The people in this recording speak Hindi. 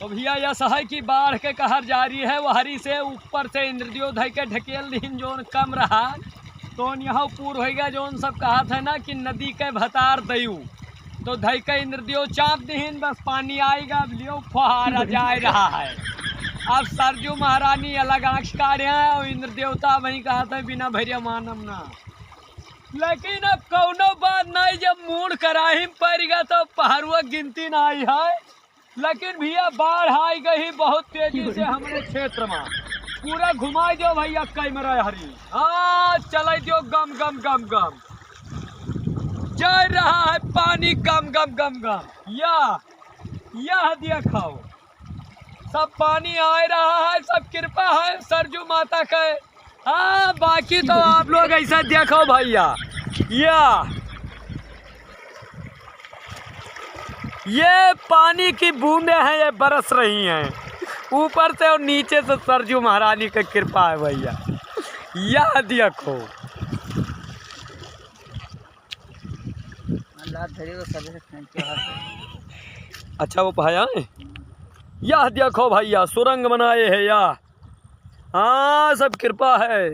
तो भैया यह सहाय की बाढ़ के कहर जारी है। वहरी से ऊपर से इंद्रदेव धई के ढकेल दीन जोन कम रहा तो यहाँ पूर हो गया। जोन सब कहा था ना कि नदी के भतार दयू तो धई के इंद्रदेव चाप दीन बस पानी आएगा लियो फुहारा जा रहा है। अब सरजू महारानी अलग आँख काढ़े हैं और इंद्र देवता वहीं कहा था बिना भैया मानम ना। लेकिन अब कौनो बात नहीं, जब मूड कराही पड़ गया तो पहाड़ुआ गिनती ना आई है। लेकिन भैया बाढ़ आई गई बहुत तेजी से हमारे क्षेत्र में। पूरा घुमा दो भैया कैमरा हरी। हाँ चल दो गम गम गम गम जा रहा है पानी गम गम गम गम। यह देखो सब पानी आ रहा है, सब कृपा है सरजू माता का। हाँ बाकी तो आप लोग ऐसा देखो भैया। ये पानी की बूंदे हैं, ये बरस रही हैं ऊपर से और नीचे से। सरजू महारानी की कृपा है भैया। यह देखो अच्छा वो भाया है। यह देखो भैया सुरंग बनाए है या। हाँ सब कृपा है।